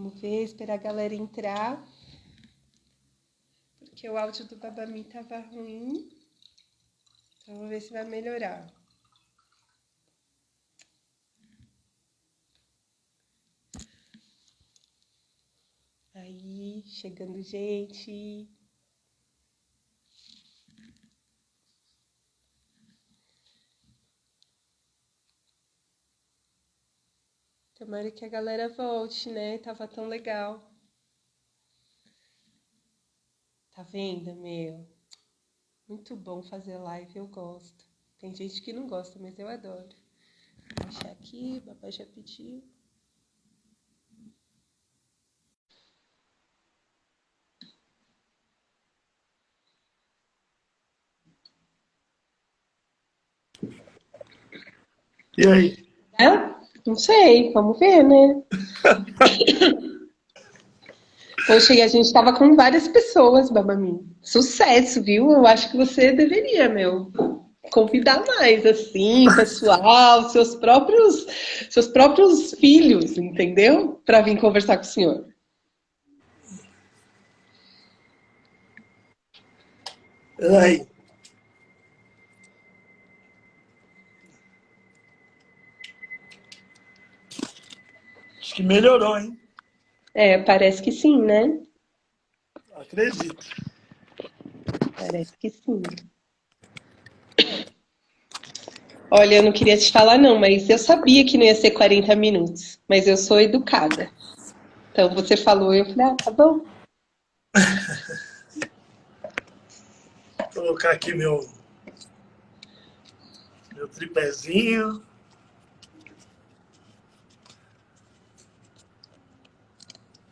Vamos ver, esperar a galera entrar. Porque o áudio do Babami tava ruim. Então, vamos ver se vai melhorar. Aí, chegando gente. Tomara que a galera volte, né? Tava tão legal. Tá vendo, meu? Muito bom fazer live, eu gosto. Tem gente que não gosta, mas eu adoro. Vou achar aqui, o papai já pediu. E aí? É? Não sei, vamos ver, né? Poxa, e a gente tava com várias pessoas, Babami. Sucesso, viu? Eu acho que você deveria, meu, convidar mais, assim, pessoal, seus próprios filhos, entendeu? Para vir conversar com o senhor. E aí? Acho que melhorou, hein? É, parece que sim, né? Acredito. Parece que sim. Olha, eu não queria te falar não, mas eu sabia que não ia ser 40 minutos, mas eu sou educada. Então você falou, eu falei, ah, tá bom. Vou colocar aqui meu tripézinho.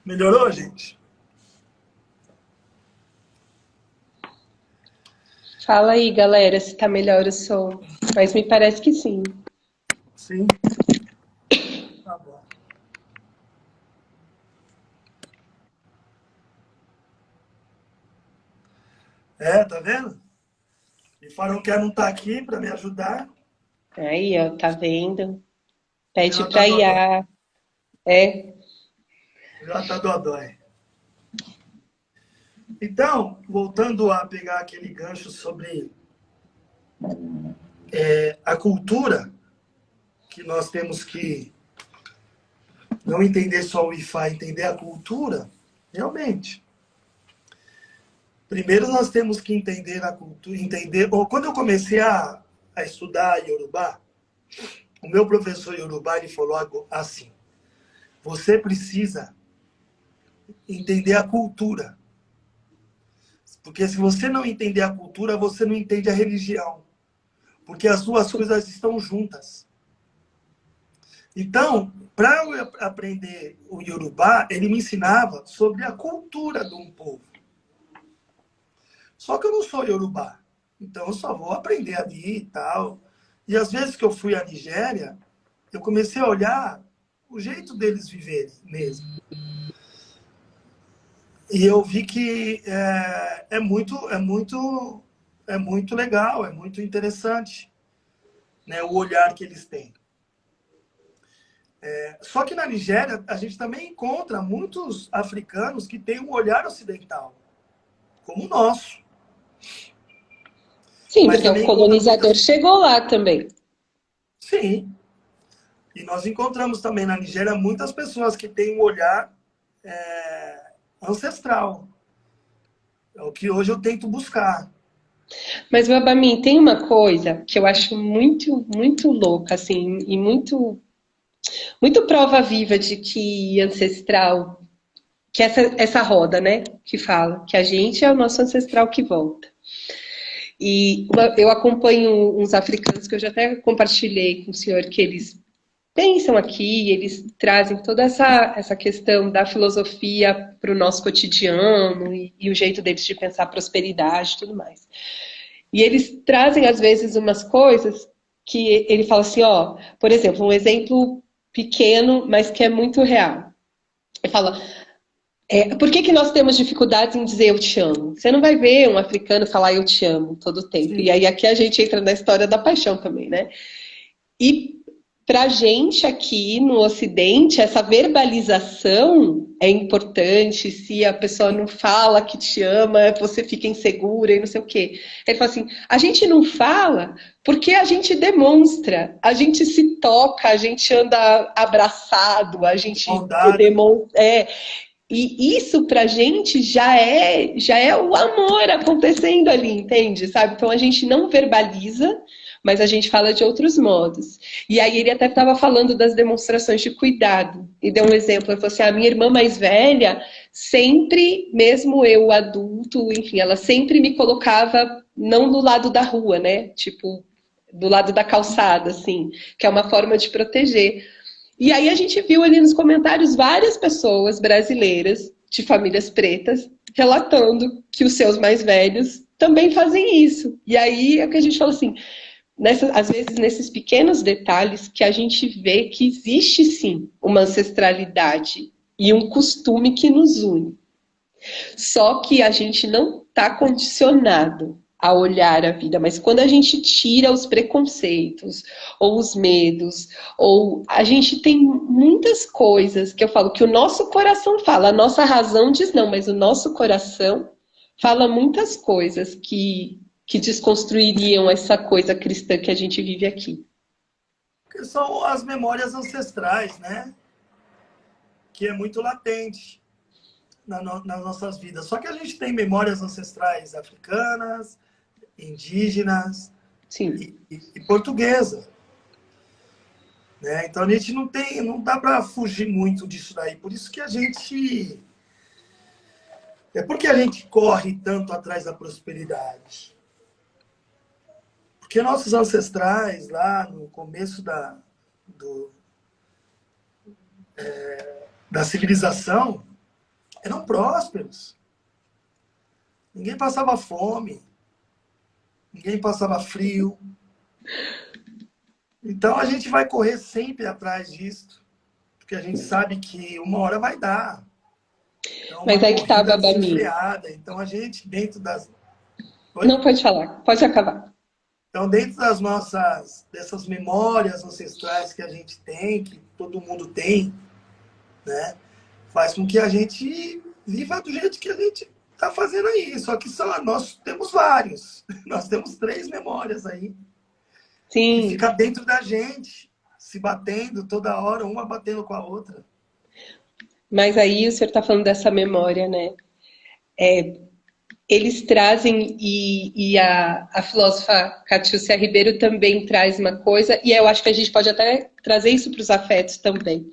Melhorou, gente? Fala aí, galera, se tá melhor o som. Mas me parece que sim. Sim? Tá bom. É, tá vendo? E falaram que não tá aqui para me ajudar. Aí, ó, tá vendo? Pede Já tá pra dodói. IA. É, Já tá dodói. Então, voltando a pegar aquele gancho sobre a cultura, que nós temos que não entender só o Wi-Fi, entender a cultura, realmente. Primeiro nós temos que entender a cultura, entender. Bom, quando eu comecei a estudar Yorubá, o meu professor Yorubá ele falou algo assim: você precisa entender a cultura, porque se você não entender a cultura, você não entende a religião, porque as duas coisas estão juntas. Então, para eu aprender o Yorubá, ele me ensinava sobre a cultura de um povo. Só que eu não sou Yorubá, então eu só vou aprender ali e tal. E às vezes que eu fui à Nigéria, eu comecei a olhar o jeito deles viverem mesmo. E eu vi que é muito legal, é muito interessante, né, o olhar que eles têm. Só que na Nigéria, a gente também encontra muitos africanos que têm um olhar ocidental, como o nosso. sim, Mas porque o também encontra colonizador muitas. chegou lá também. Sim. E nós encontramos também na Nigéria muitas pessoas que têm um olhar ancestral. É o que hoje eu tento buscar. Mas, Babami, tem uma coisa que eu acho muito, muito louca, assim, e muito prova viva de que ancestral, que essa roda, né, que fala, que a gente é o nosso ancestral que volta. E eu acompanho uns africanos que eu já até compartilhei com o senhor que eles pensam aqui, eles trazem toda essa questão da filosofia para o nosso cotidiano e o jeito deles de pensar prosperidade e tudo mais. E eles trazem, às vezes, umas coisas que ele fala assim, ó, por exemplo, um exemplo pequeno, mas que é muito real. Ele fala, por que nós temos dificuldades em dizer eu te amo? Você não vai ver um africano falar eu te amo todo o tempo. E Sim. aí aqui a gente entra na história da paixão também, né? E para a gente aqui no Ocidente, essa verbalização é importante. Se a pessoa não fala que te ama, você fica insegura e não sei o quê. Ele fala assim: a gente não fala porque a gente demonstra, a gente se toca, a gente anda abraçado, a gente Bondade. demonstra. E isso pra gente já é o amor acontecendo ali, entende? Sabe? Então a gente não verbaliza, mas a gente fala de outros modos. E aí ele até estava falando das demonstrações de cuidado. E deu um exemplo, ele falou assim, a minha irmã mais velha sempre, mesmo eu adulto, enfim, ela sempre me colocava não do lado da rua, né? Tipo, do lado da calçada, assim, que é uma forma de proteger. E aí a gente viu ali nos comentários várias pessoas brasileiras de famílias pretas relatando que os seus mais velhos também fazem isso. E aí é o que a gente falou assim, às vezes nesses pequenos detalhes que a gente vê que existe sim uma ancestralidade e um costume que nos une. Só que a gente não está condicionado a olhar a vida, mas quando a gente tira os preconceitos ou os medos, ou a gente tem muitas coisas que eu falo que o nosso coração fala, a nossa razão diz não, mas o nosso coração fala muitas coisas que desconstruiriam essa coisa cristã que a gente vive aqui. Que são as memórias ancestrais, né? Que é muito latente nas nossas vidas. Só que a gente tem memórias ancestrais africanas, indígenas Sim. e portuguesa. Né? Então a gente não dá para fugir muito disso daí. Por isso que a gente. É porque a gente corre tanto atrás da prosperidade. Porque nossos ancestrais, lá no começo da civilização, eram prósperos. Ninguém passava fome, ninguém passava frio. Então a gente vai correr sempre atrás disso, porque a gente sabe que uma hora vai dar. É uma Mas aí que estava corrida a Bami. desenfreada. Então a gente, dentro das. Oi? Não pode falar, pode acabar. Então, dentro dessas memórias ancestrais que a gente tem, que todo mundo tem, né, faz com que a gente viva do jeito que a gente está fazendo aí. Só que nós temos vários. Nós temos 3 memórias aí, que Sim. fica dentro da gente, se batendo toda hora, uma batendo com a outra. Mas aí o senhor está falando dessa memória, né? Eles trazem, e a filósofa Catiúcia Ribeiro também traz uma coisa, e eu acho que a gente pode até trazer isso para os afetos também,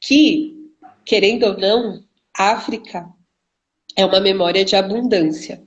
que, querendo ou não, a África é uma memória de abundância.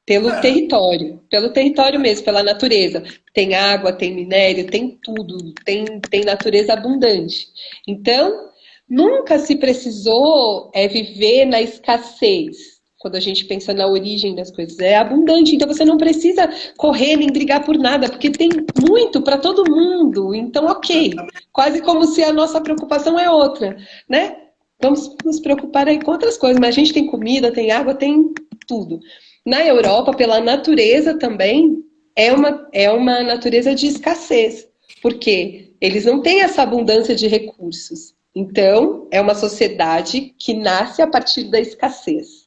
Pelo território mesmo, pela natureza. Tem água, tem minério, tem tudo, tem natureza abundante. Então, nunca se precisou viver na escassez. Quando a gente pensa na origem das coisas, é abundante. Então você não precisa correr nem brigar por nada, porque tem muito para todo mundo. Então, ok. Quase como se a nossa preocupação é outra, né? Vamos nos preocupar aí com outras coisas, mas a gente tem comida, tem água, tem tudo. Na Europa, pela natureza também, é uma natureza de escassez, porque eles não têm essa abundância de recursos. Então, é uma sociedade que nasce a partir da escassez.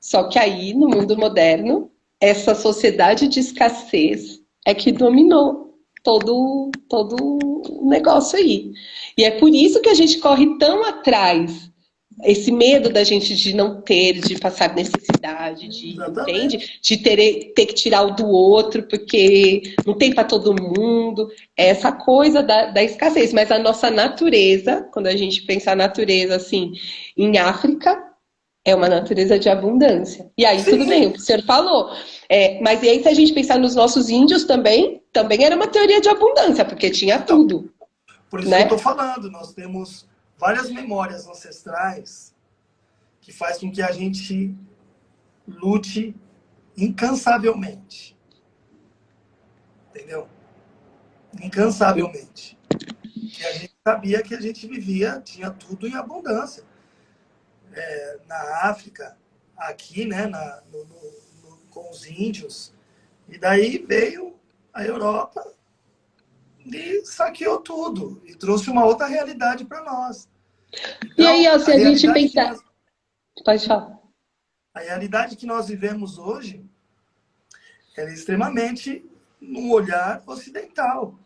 Só que aí, no mundo moderno, essa sociedade de escassez é que dominou todo o negócio aí. E é por isso que a gente corre tão atrás esse medo da gente de não ter, de passar necessidade, Exatamente. entende? De ter que tirar o do outro, porque não tem para todo mundo. É essa coisa da escassez. Mas a nossa natureza, quando a gente pensa a natureza assim, em África, é uma natureza de abundância. E aí, tudo bem, o Sim. que o senhor falou. Mas e aí, se a gente pensar nos nossos índios também era uma teoria de abundância, porque tinha Então, tudo, por isso que eu estou né? falando. Nós temos várias memórias ancestrais que faz com que a gente lute incansavelmente. Entendeu? Incansavelmente. Que a gente sabia que a gente vivia, tinha tudo em abundância. Na África, aqui, né, com os índios. E daí veio a Europa e saqueou tudo. E trouxe uma outra realidade para nós. E aí, Então, ó, se a gente pensar... Pode falar. a realidade que nós vivemos hoje, ela é extremamente num olhar ocidental,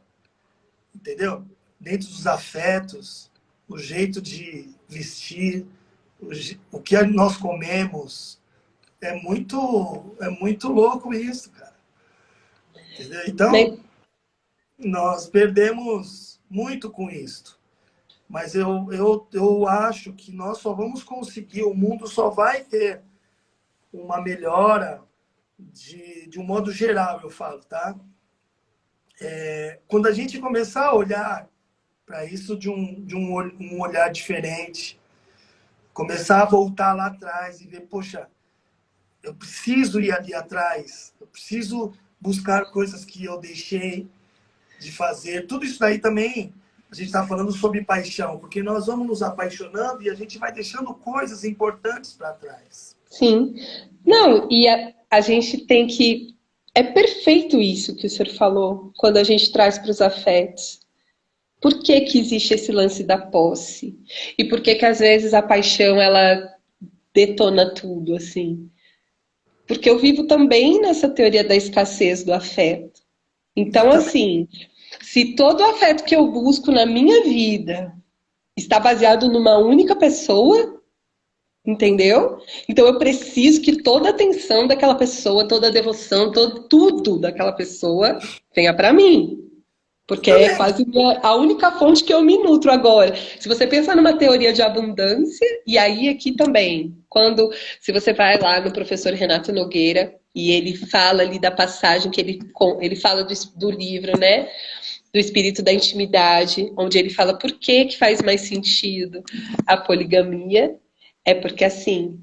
entendeu? Dentro dos afetos, o jeito de vestir, o que nós comemos, é muito louco isso, cara. Entendeu? Então, Mas, nós perdemos muito com isso. Mas eu acho que nós só vamos conseguir, o mundo só vai ter uma melhora de um modo geral, eu falo, tá? Quando a gente começar a olhar para isso um olhar diferente, começar a voltar lá atrás e ver, poxa, eu preciso ir ali atrás, eu preciso buscar coisas que eu deixei de fazer. Tudo isso daí também, a gente está falando sobre paixão, porque nós vamos nos apaixonando e a gente vai deixando coisas importantes para trás. sim. Não, e a gente tem que... É perfeito isso que o senhor falou, quando a gente traz para os afetos. Por que que existe esse lance da posse? E por que que às vezes a paixão, ela detona tudo, assim? Porque eu vivo também nessa teoria da escassez do afeto. Eu Então, também. assim, se todo o afeto que eu busco na minha vida está baseado numa única pessoa, entendeu? Então eu preciso que toda a atenção daquela pessoa, toda a devoção, todo, tudo daquela pessoa venha para mim. Porque é Também. quase a única fonte que eu me nutro agora. Se você pensa numa teoria de abundância, e aí aqui também, se você vai lá no professor Renato Nogueira, e ele fala ali da passagem que ele fala do livro, né? Do espírito da intimidade, onde ele fala por que faz mais sentido a poligamia. É porque assim,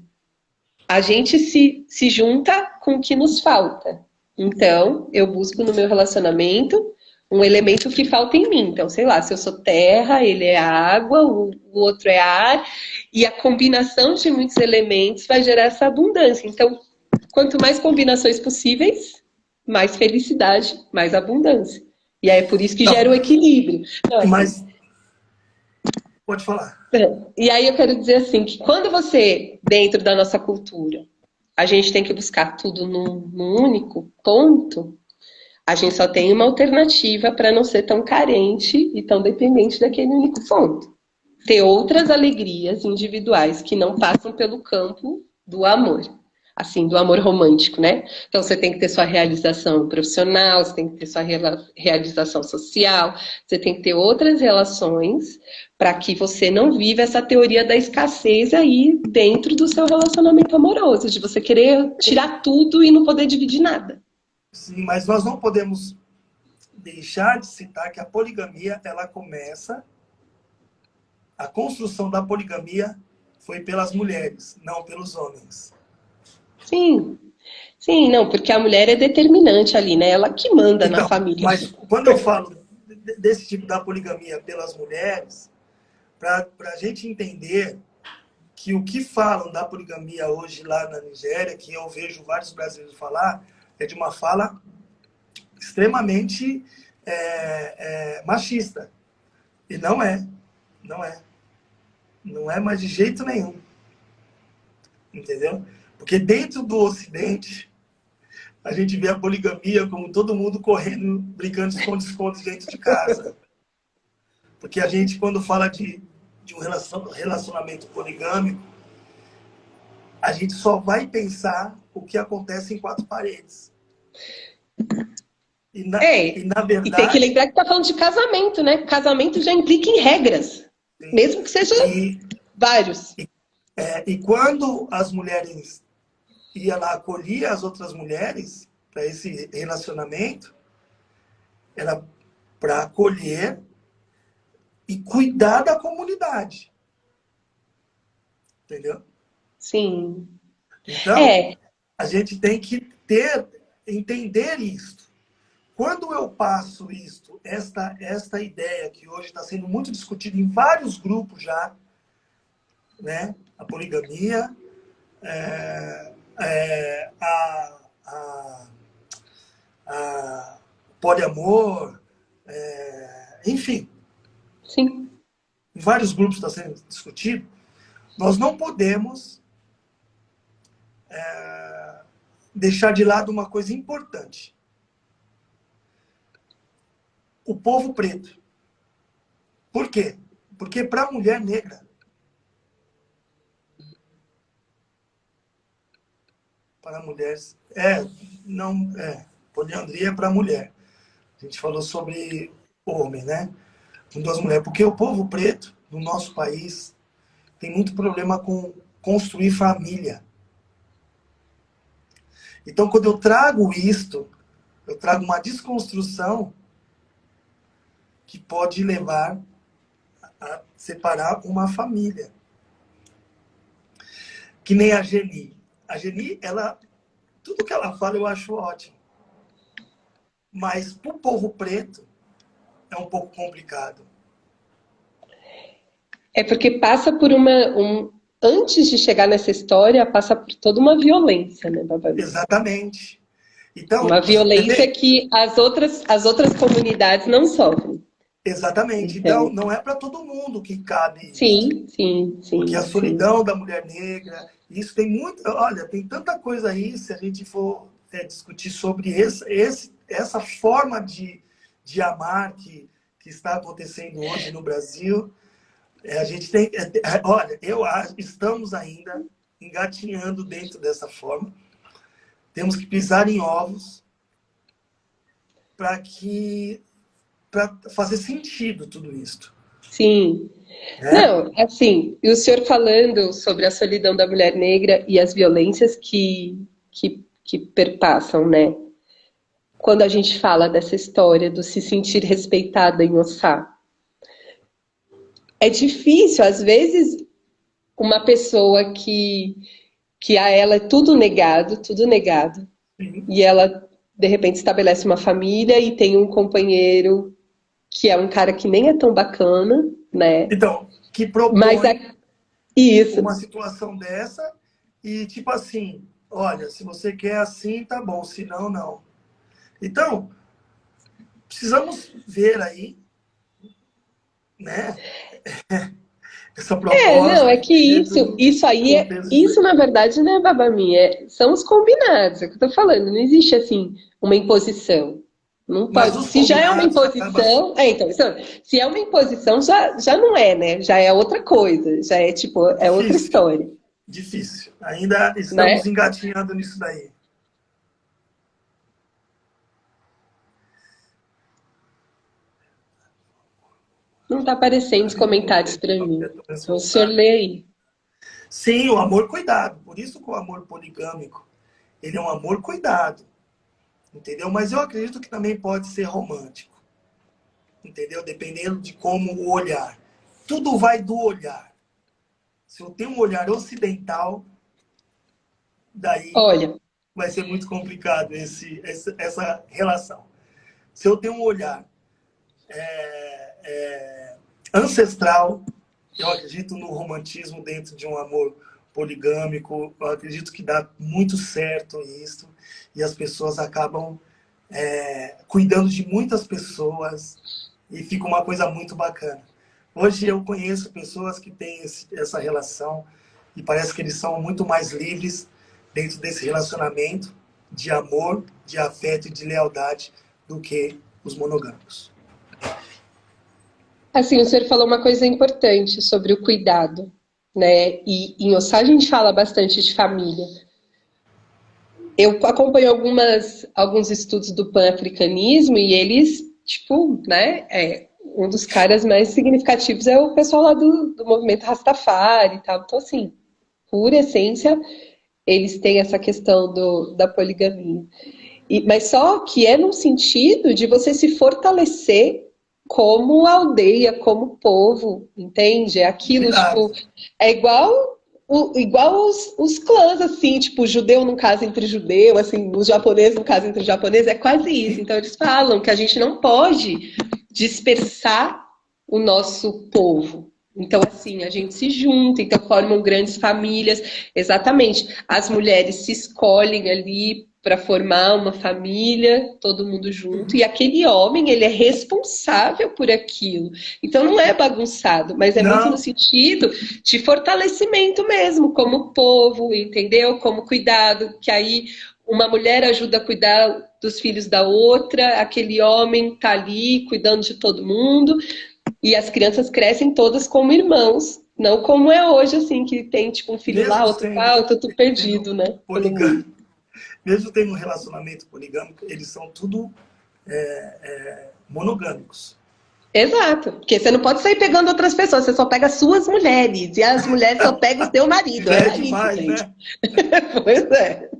a gente se junta com o que nos falta. Então, eu busco no meu relacionamento um elemento que falta em mim. Então, sei lá, se eu sou terra, ele é água, o outro é ar, e a combinação de muitos elementos vai gerar essa abundância. Então, quanto mais combinações possíveis, mais felicidade, mais abundância. E aí é por isso que Não, gera o equilíbrio. Então, assim, mas pode falar. e aí eu quero dizer assim, que quando você, dentro da nossa cultura, a gente tem que buscar tudo num único ponto, a gente só tem uma alternativa para não ser tão carente e tão dependente daquele único ponto. Ter outras alegrias individuais que não passam pelo campo do amor. Assim, do amor romântico, né? Então você tem que ter sua realização profissional, você tem que ter sua realização social, você tem que ter outras relações para que você não viva essa teoria da escassez aí dentro do seu relacionamento amoroso, de você querer tirar tudo e não poder dividir nada. Sim, mas nós não podemos deixar de citar que a poligamia, ela começa, a construção da poligamia foi pelas mulheres, não pelos homens. Sim, sim, não, porque a mulher é determinante ali, né? Ela que manda na Então, família. mas quando eu falo desse tipo da poligamia pelas mulheres, para a gente entender que o que falam da poligamia hoje lá na Nigéria, que eu vejo vários brasileiros falar, é de uma fala extremamente machista. E não é, não é. Não é mais de jeito nenhum. Entendeu? Porque dentro do Ocidente, a gente vê a poligamia como todo mundo correndo, brincando de esconde-esconde dentro de casa. Porque a gente, quando fala de um relacionamento poligâmico, a gente só vai pensar o que acontece em quatro paredes. E na, É, e na e tem que verdade, lembrar que tá falando de casamento, né? Casamento já implica em regras, mesmo que seja e, vários. e quando as mulheres iam lá acolher as outras mulheres para esse relacionamento, era para acolher e cuidar da comunidade. Entendeu? Sim. Então, É, a gente tem que entender isso. Quando eu passo isso, esta ideia que hoje está sendo muito discutida em vários grupos já, né? A poligamia, a poliamor, enfim, Sim. em vários grupos está sendo discutido, nós não podemos deixar de lado uma coisa importante. O povo preto. Por quê? Porque para a mulher negra, para mulheres, poliandria é para mulher. A gente falou sobre homem, né? Com duas mulheres. Porque o povo preto, no nosso país, tem muito problema com construir família. Então, quando eu trago isto, eu trago uma desconstrução que pode levar a separar uma família. Que nem a Geni. A Geni, tudo que ela fala eu acho ótimo. Mas para o povo preto é um pouco complicado. É porque passa por antes de chegar nessa história, passa por toda uma violência, né, Babá? Exatamente. Então, Uma você violência vê? que as outras comunidades não sofrem. Exatamente. Então, Então, não é para todo mundo que cabe isso. sim, sim, Porque a sim, sim. solidão da mulher negra, isso tem muito. Olha, tem tanta coisa aí, se a gente for discutir sobre essa forma de amar que está acontecendo hoje no Brasil. A gente tem. Olha, eu acho, estamos ainda engatinhando dentro dessa forma. Temos que pisar em ovos para fazer sentido tudo isso. Sim. Né? Não, assim, e o senhor falando sobre a solidão da mulher negra e as violências que perpassam, né? Quando a gente fala dessa história do se sentir respeitada em Ossá, é difícil, às vezes, uma pessoa que a ela é tudo negado, Sim. e ela, de repente, estabelece uma família e tem um companheiro que é um cara que nem é tão bacana, né? Então, que Mas propõe uma isso. situação dessa e tipo assim, olha, se você quer assim, tá bom, se não, não. Então, precisamos ver aí, né, essa Não, proposta é que dentro do isso aí, contexto. isso na verdade não é babami, são os combinados, é o que eu tô falando, não existe assim uma imposição. Não Mas pode, os se já é uma combinados acabam imposição, então, se é uma imposição já não é, né? Já é outra coisa, já é tipo, é outra difícil, história, difícil. Ainda né? estamos engatinhando nisso daí. Não tá aparecendo os comentários para mim. Então, o senhor lê aí. Sim, o amor cuidado. Por isso que o amor poligâmico, ele é um amor cuidado, entendeu? Mas eu acredito que também pode ser romântico, entendeu? Dependendo de como o olhar. Tudo vai do olhar. Se eu tenho um olhar ocidental, daí Olha, vai ser muito complicado essa relação. Se eu tenho um olhar ancestral, eu acredito no romantismo dentro de um amor poligâmico, eu acredito que dá muito certo isso, e as pessoas acabam cuidando de muitas pessoas, e fica uma coisa muito bacana. Hoje eu conheço pessoas que têm essa relação, e parece que eles são muito mais livres dentro desse relacionamento de amor, de afeto e de lealdade do que os monogâmicos. assim, o senhor falou uma coisa importante sobre o cuidado, né? E em Ossá a gente fala bastante de família. Eu acompanho alguns estudos do pan-africanismo e eles, tipo, né, um dos caras mais significativos é o pessoal lá do movimento Rastafari e tal. Então, assim, por essência, eles têm essa questão da poligamia. Mas só que é num sentido de você se fortalecer como aldeia, como povo, entende? É aquilo, Cuidado. tipo, é igual os clãs, assim, tipo, judeu não casa entre judeu, assim, os japoneses não casam entre japoneses, é quase isso. Então eles falam que a gente não pode dispersar o nosso povo. Então, assim, a gente se junta, então formam grandes famílias. Exatamente. As mulheres se escolhem ali para formar uma família, todo mundo junto, e aquele homem, ele é responsável por aquilo. Então não é bagunçado, mas é muito no Não, sentido de fortalecimento mesmo, como povo, entendeu? Como cuidado, que aí uma mulher ajuda a cuidar dos filhos da outra, aquele homem tá ali cuidando de todo mundo, e as crianças crescem todas como irmãos, não como é hoje, assim, que tem tipo um filho lá, mesmo outro cá, outro tudo sendo perdido, né, pelo mundo. poligâmico, mesmo tendo um relacionamento poligâmico, eles são tudo monogâmicos. Exato, porque você não pode sair pegando outras pessoas, você só pega as suas mulheres, e as mulheres só pegam o seu marido, Já é era isso, demais, gente. né? Pois é,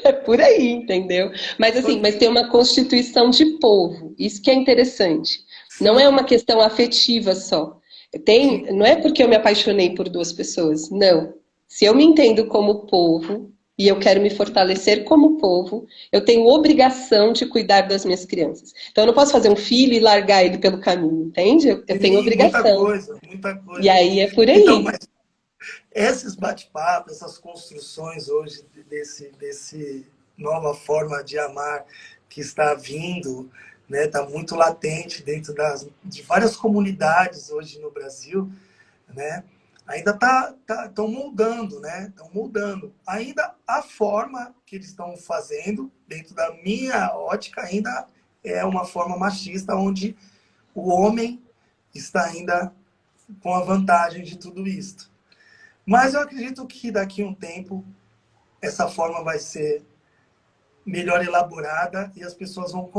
é por aí, entendeu? Mas Só assim, mas que, tem uma constituição de povo, isso que é interessante. Não é uma sim, questão afetiva só. Tem, sim, não é porque eu me apaixonei por duas pessoas, não. Se eu me entendo como povo e eu quero me fortalecer como povo, eu tenho obrigação de cuidar das minhas crianças. Então eu não posso fazer um filho e largar ele pelo caminho, entende? Eu tenho sim, muita obrigação. coisa, muita E coisa. aí é por Então, mas aí. esses bate-papos, essas construções hoje desse nova forma de amar que está vindo, né, está muito latente dentro de várias comunidades hoje no Brasil, né, ainda estão moldando, né, estão moldando. Ainda a forma que eles estão fazendo, dentro da minha ótica, ainda é uma forma machista, onde o homem está ainda com a vantagem de tudo isso. Mas eu acredito que daqui a um tempo essa forma vai ser melhor elaborada e as pessoas vão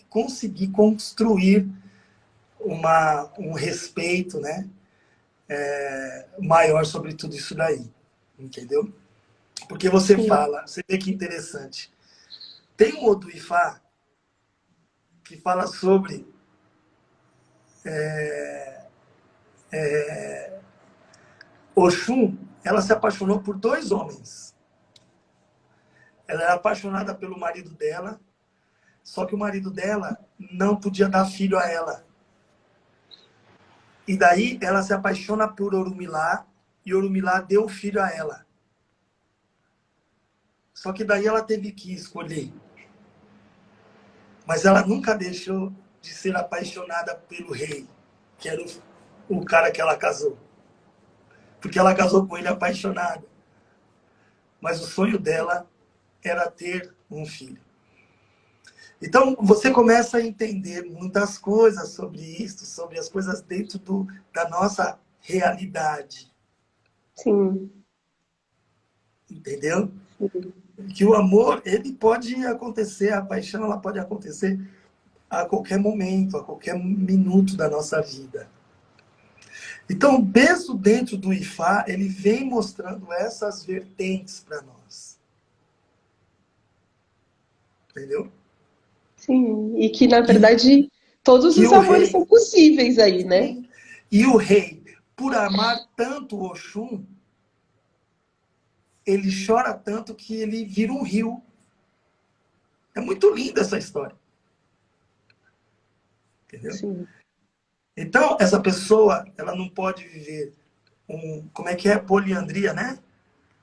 conseguir construir um respeito, né, maior sobre tudo isso daí. Entendeu? Porque você Sim, fala, você vê que interessante. Tem um Odu Ifá que fala sobre Oxum, ela se apaixonou por dois homens. Ela era apaixonada pelo marido dela, só que o marido dela não podia dar filho a ela. E daí ela se apaixona por Orumilá e Orumilá deu o filho a ela. Só que daí ela teve que escolher. Mas ela nunca deixou de ser apaixonada pelo rei, que era o cara que ela casou. Porque ela casou com ele apaixonada. Mas o sonho dela era ter um filho. Então, você começa a entender muitas coisas sobre isso, sobre as coisas dentro da nossa realidade. sim, Entendeu? sim. Que o amor, ele pode acontecer, a paixão, ela pode acontecer a qualquer momento, a qualquer minuto da nossa vida. Então, mesmo dentro do IFA, ele vem mostrando essas vertentes para nós. Entendeu? Sim, e que na Que, verdade todos que os o amores são rei, possíveis aí, né? sim, e o rei, por amar tanto o Oxum, ele chora tanto que ele vira um rio. É muito linda essa história. Entendeu? Sim. Então, essa pessoa, ela não pode viver como é que é? Poliandria, né?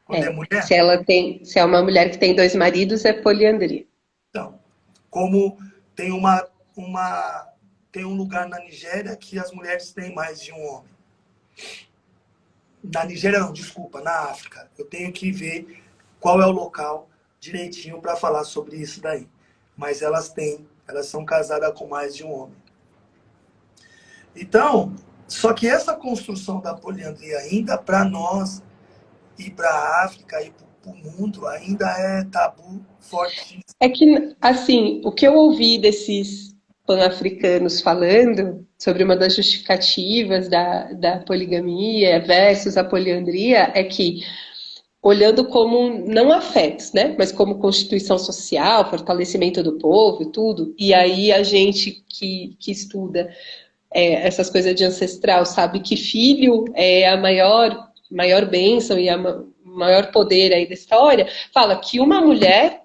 Quando é É. mulher. Se ela tem, se é uma mulher que tem dois maridos, é poliandria. Então, como tem tem um lugar na Nigéria que as mulheres têm mais de um homem. Na Nigéria não, desculpa, na África. Eu tenho que ver qual é o local direitinho para falar sobre isso daí. Mas elas são casadas com mais de um homem. Então, só que essa construção da poliandria ainda para nós e para a África e para o mundo ainda é tabu forte. É que, assim, o que eu ouvi desses pan-africanos falando sobre uma das justificativas da poligamia versus a poliandria é que, olhando como não afetos, né, mas como constituição social, fortalecimento do povo e tudo, e aí a gente que estuda essas coisas de ancestral sabe que filho é a maior bênção e maior poder aí da história, fala que uma mulher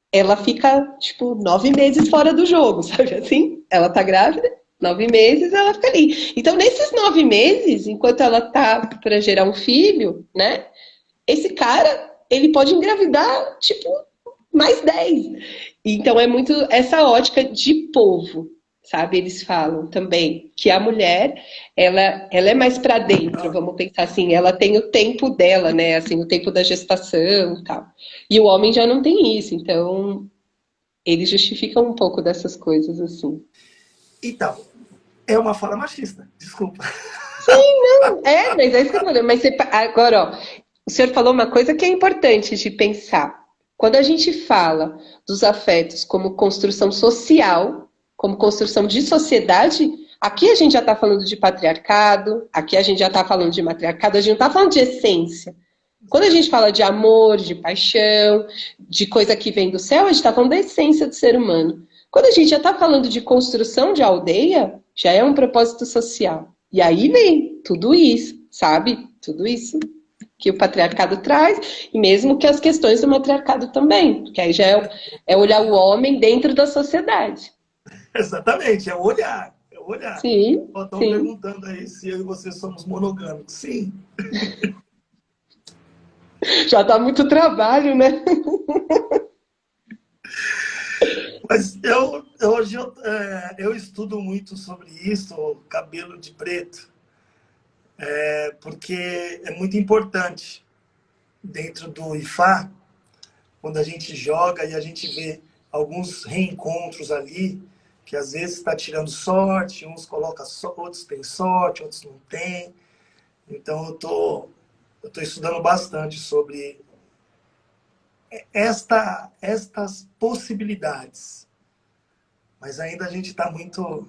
ela fica, tipo, 9 meses fora do jogo, sabe assim? Ela tá grávida, 9 meses, ela fica ali. Então, nesses 9 meses, enquanto ela tá para gerar um filho, né? Esse cara, ele pode engravidar, tipo, mais 10. Então é muito essa ótica de povo, sabe? Eles falam também que a mulher, ela é mais para dentro, vamos pensar assim, ela tem o tempo dela, né? Assim, o tempo da gestação e tal. E o homem já não tem isso, então eles justificam um pouco dessas coisas assim. Então, é uma fala machista, desculpa. Mas é isso que eu falei. Mas agora, ó, o senhor falou uma coisa que é importante de pensar. Quando a gente fala dos afetos como construção social, como construção de sociedade, aqui a gente já está falando de patriarcado, aqui a gente já está falando de matriarcado, a gente não está falando de essência. Quando a gente fala de amor, de paixão, de coisa que vem do céu, a gente está falando da essência do ser humano. Quando a gente já está falando de construção de aldeia, já é um propósito social. E aí vem tudo isso, sabe? Tudo isso que o patriarcado traz, e mesmo que as questões do matriarcado também, porque aí já é olhar o homem dentro da sociedade. Exatamente, é o olhar. É o olhar. Sim, Estão sim. perguntando aí se eu e você somos monogâmicos. Sim. Já dá muito trabalho, né? Mas hoje eu estudo muito sobre isso, cabelo de preto, porque é muito importante dentro do IFA, quando a gente joga e a gente vê alguns reencontros ali, que às vezes está tirando sorte, uns colocam outros têm sorte, outros não têm. Então eu tô estudando bastante sobre estas possibilidades. Mas ainda a gente está muito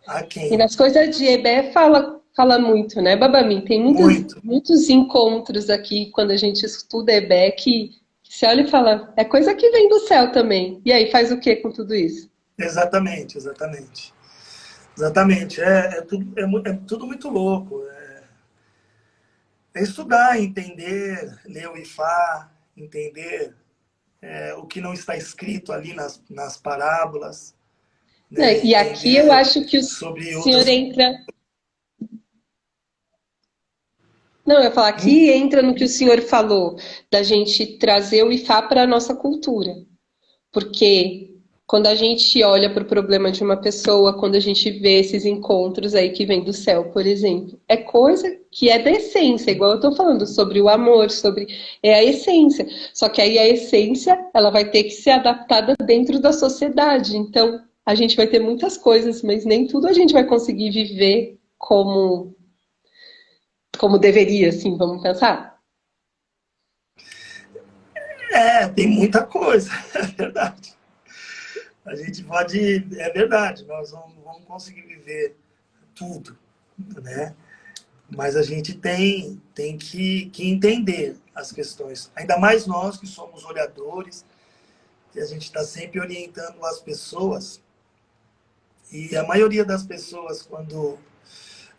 E aquém. nas coisas de Ebé fala muito, né, Babami? Tem Muito. muitos encontros aqui quando a gente estuda Ebé que você olha e fala, é coisa que vem do céu também. E aí, faz o que com tudo isso? Exatamente, exatamente. Exatamente. É tudo muito louco. É estudar, entender, ler o Ifá, entender o que não está escrito ali nas parábolas, né? E aqui eu Entender acho que o sobre senhor outras. entra. Não, eu ia falar, aqui entra no que o senhor falou, da gente trazer o Ifá para a nossa cultura. Porque quando a gente olha para o problema de uma pessoa, quando a gente vê esses encontros aí que vem do céu, por exemplo, é coisa que é da essência, igual eu estou falando sobre o amor, sobre é a essência. Só que aí a essência, ela vai ter que ser adaptada dentro da sociedade. Então, a gente vai ter muitas coisas, mas nem tudo a gente vai conseguir viver como deveria, assim, vamos pensar. Tem muita coisa, é verdade. A gente pode. É verdade, nós não vamos conseguir viver tudo, né? Mas a gente tem que entender as questões. Ainda mais nós que somos olhadores, que a gente está sempre orientando as pessoas. E a maioria das pessoas, quando.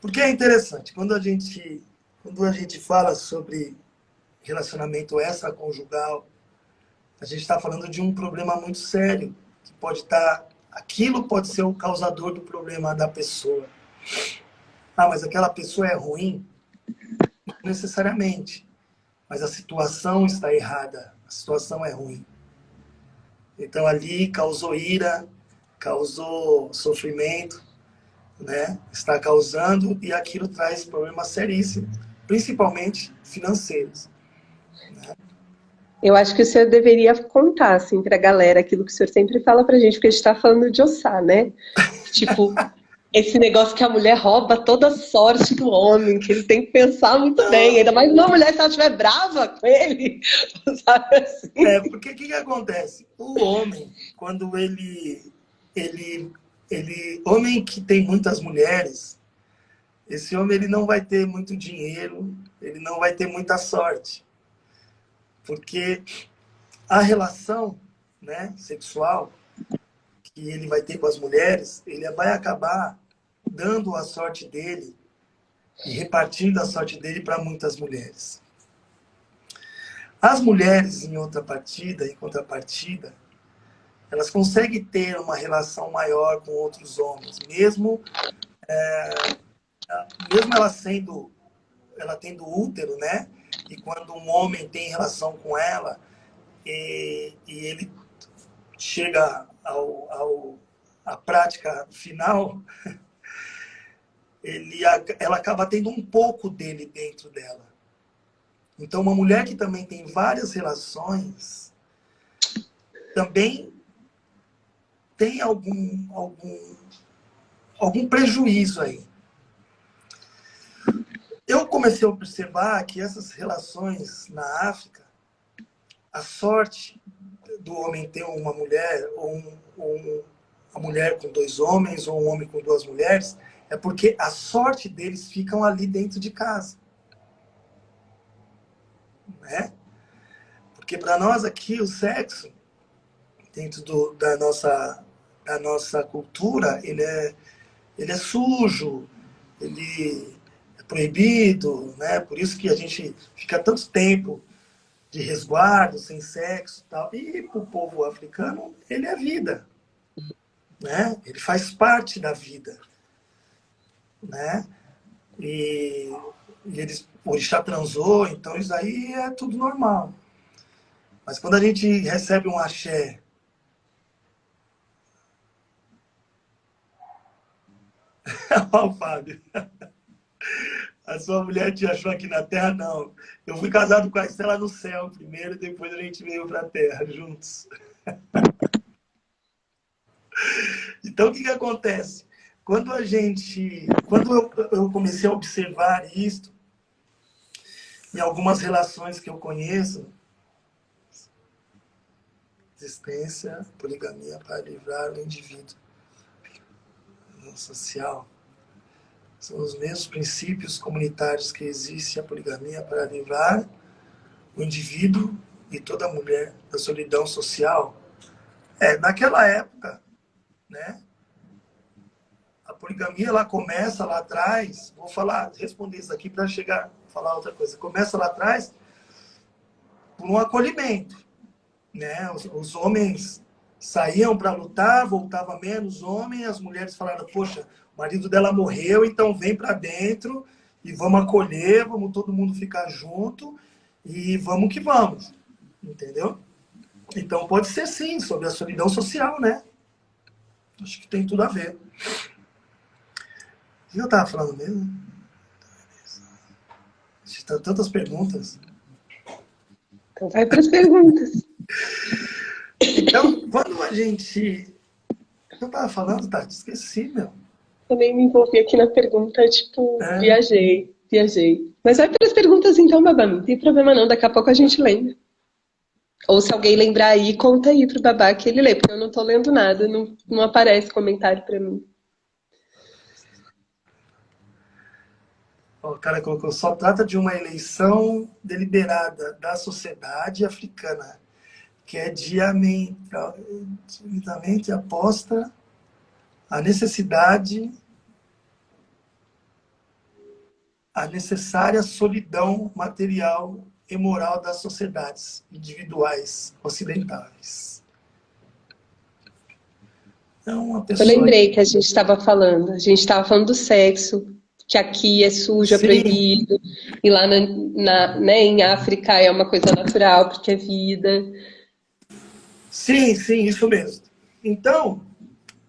Porque é interessante, quando a gente fala sobre relacionamento extraconjugal, a gente está falando de um problema muito sério, que pode estar. Aquilo pode ser o causador do problema da pessoa. Ah, mas aquela pessoa é ruim? Não necessariamente. Mas a situação está errada. A situação é ruim. Então ali causou ira, causou sofrimento, né? Está causando e aquilo traz problemas seríssimos, principalmente financeiros. Eu acho que o senhor deveria contar, assim, para a galera aquilo que o senhor sempre fala pra gente, porque a gente está falando de Ossá, né? Tipo, esse negócio que a mulher rouba toda a sorte do homem, que ele tem que pensar muito bem, ainda mais uma mulher se ela estiver brava com ele, sabe assim? Porque o que acontece? O homem, quando ele, homem que tem muitas mulheres, esse homem ele não vai ter muito dinheiro, ele não vai ter muita sorte, porque a relação, né, sexual que ele vai ter com as mulheres, ele vai acabar dando a sorte dele e repartindo a sorte dele para muitas mulheres. As mulheres, em contrapartida, elas conseguem ter uma relação maior com outros homens, mesmo ela tendo útero, né? E quando um homem tem relação com ela, e ele chega à prática final, ela acaba tendo um pouco dele dentro dela. Então, uma mulher que também tem várias relações, também tem algum prejuízo aí. Eu comecei a observar que essas relações na África, a sorte do homem ter uma mulher, ou uma mulher com 2 homens, ou um homem com 2 mulheres, é porque a sorte deles ficam ali dentro de casa. Né? Porque para nós aqui o sexo, dentro da nossa cultura, ele é sujo, ele é proibido, né? Por isso que a gente fica tanto tempo de resguardo, sem sexo e tal. E para o povo africano, ele é vida. Né? Ele faz parte da vida. Né? E o orixá transou, então isso aí é tudo normal. Mas quando a gente recebe um axé, ó, o Fábio, a sua mulher te achou aqui na Terra? Não. Eu fui casado com a Estela no céu primeiro, depois a gente veio para a Terra juntos. Então, o que acontece? Quando eu comecei a observar isso, em algumas relações que eu conheço, existência, poligamia para livrar o indivíduo social. São os mesmos princípios comunitários que existem a poligamia para livrar o indivíduo e toda mulher da solidão social. Naquela época, né? A poligamia ela começa lá atrás. Vou responder isso aqui para chegar a falar outra coisa. Começa lá atrás por um acolhimento, né? Os homens saíam para lutar, voltava menos homem, as mulheres falaram: poxa, o marido dela morreu, então vem para dentro e vamos acolher, vamos todo mundo ficar junto e vamos que vamos, entendeu? Então pode ser sim sobre a solidão social, né? Acho que tem tudo a ver. O que eu estava falando mesmo? Tantas perguntas. Então vai para as perguntas. Então, quando a gente... O que eu estava falando, Tati? Esqueci, meu. Também me envolvi aqui na pergunta, tipo, viajei. Mas vai para as perguntas então, Babá, não tem problema não, daqui a pouco a gente lembra. Ou se alguém lembrar aí, conta aí pro Babá que ele lê, porque eu não tô lendo nada, não aparece comentário para mim. O cara colocou: só trata de uma eleição deliberada da sociedade africana, que é diametralmente aposta à necessária solidão material e moral das sociedades individuais ocidentais. Então, uma pessoa... Eu lembrei que a gente estava falando do sexo, que aqui é sujo, é proibido, e lá né, em África é uma coisa natural, porque é vida. Sim, isso mesmo. Então,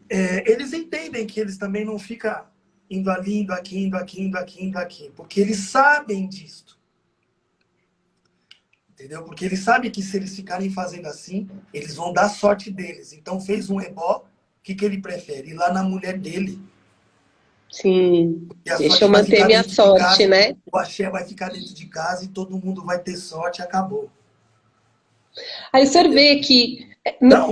eles entendem que eles também não ficam indo ali, indo aqui, porque eles sabem disso. Entendeu? Porque eles sabem que se eles ficarem fazendo assim, eles vão dar sorte deles. Então fez um ebó, o que ele prefere? Ir lá na mulher dele. Sim, deixa eu vai manter ficar minha dentro de sorte, casa, né? o axé vai ficar dentro de casa e todo mundo vai ter sorte, acabou. Aí o senhor vê que Então,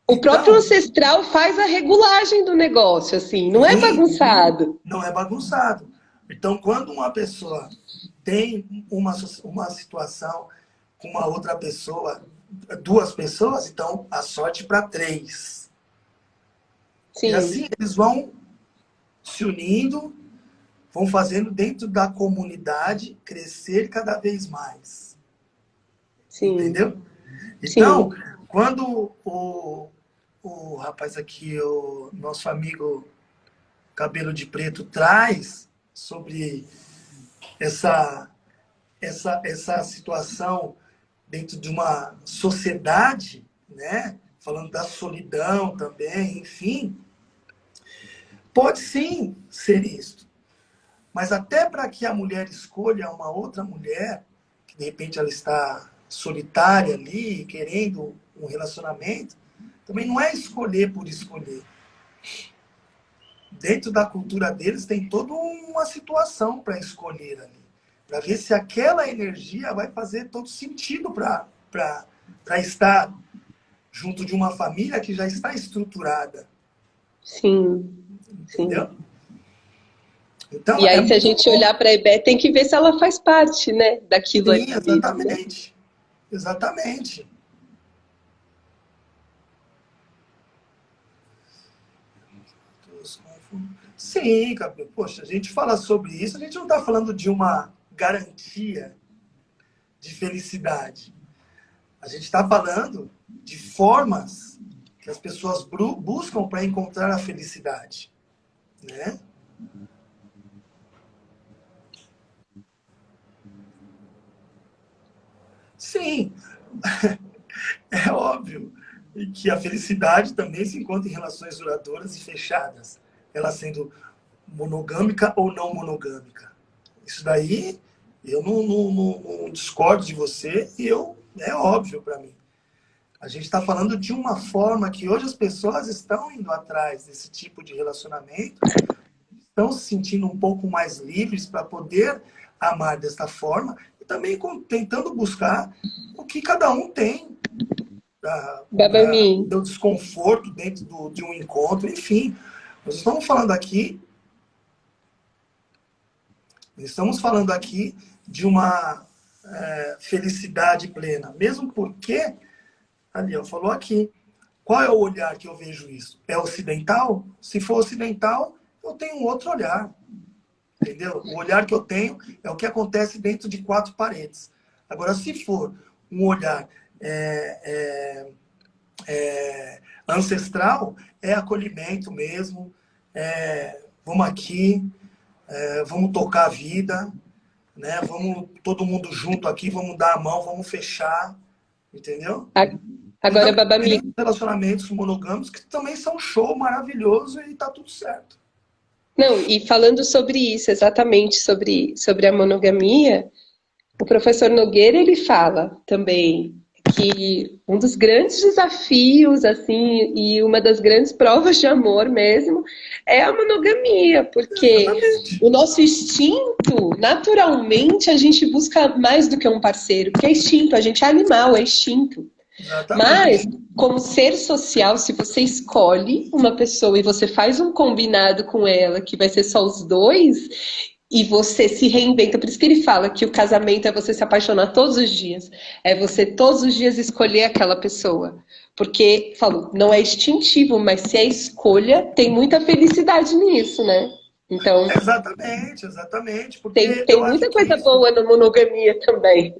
o próprio ancestral faz a regulagem do negócio, assim, não é bagunçado. Não é bagunçado. Então, quando uma pessoa tem uma situação com uma outra pessoa, 2 pessoas, então a sorte para 3. Sim. E assim eles vão se unindo, vão fazendo dentro da comunidade crescer cada vez mais. Sim. Entendeu? Então, Sim. quando o rapaz aqui, o nosso amigo Cabelo de Preto, traz sobre essa situação dentro de uma sociedade, né? Falando da solidão também, enfim, pode sim ser isso. Mas até para que a mulher escolha uma outra mulher, que de repente ela está solitária ali, querendo um relacionamento, também não é escolher por escolher. Dentro da cultura deles tem toda uma situação para escolher ali, para ver se aquela energia vai fazer todo sentido para estar junto de uma família que já está estruturada. Sim, sim. Entendeu? Então, E é aí, se a muito gente bom. olhar para a Hebe, tem que ver se ela faz parte, né, daquilo Sim, ali, né? exatamente. Exatamente. Sim, Gabriel. Poxa, a gente fala sobre isso, a gente não está falando de uma garantia de felicidade. A gente está falando de formas que as pessoas buscam para encontrar a felicidade, né? Sim, é óbvio que a felicidade também se encontra em relações duradouras e fechadas, ela sendo monogâmica ou não monogâmica. Isso daí eu não discordo de você e é óbvio para mim. A gente está falando de uma forma que hoje as pessoas estão indo atrás desse tipo de relacionamento, estão se sentindo um pouco mais livres para poder amar desta forma e também tentando buscar o que cada um tem, Babami. do desconforto dentro de um encontro, enfim. Nós estamos falando aqui de uma felicidade plena, mesmo porque, ali, falou aqui, qual é o olhar que eu vejo isso? É ocidental? Se for ocidental, eu tenho um outro olhar. Entendeu? O olhar que eu tenho é o que acontece dentro de quatro paredes. Agora, se for um olhar ancestral, é acolhimento mesmo, vamos aqui, vamos tocar a vida, né? Vamos todo mundo junto aqui, vamos dar a mão, vamos fechar, entendeu? E Agora, também Babami, tem relacionamentos monogâmicos que também são show maravilhoso e tá tudo certo. não, e falando sobre isso, exatamente sobre a monogamia, o professor Nogueira, ele fala também que um dos grandes desafios, assim, e uma das grandes provas de amor mesmo, é a monogamia, porque Exatamente. o nosso instinto, naturalmente, a gente busca mais do que um parceiro, porque é instinto, a gente é animal, é instinto. Mas, Exatamente. como ser social, se você escolhe uma pessoa e você faz um combinado com ela, que vai ser só os dois, e você se reinventa, por isso que ele fala que o casamento é você se apaixonar todos os dias, é você todos os dias escolher aquela pessoa. Porque, falou, não é instintivo, mas se é escolha, tem muita felicidade nisso, né? Então, Exatamente, exatamente. tem, Porque eu tem acho muita que coisa isso boa na monogamia também.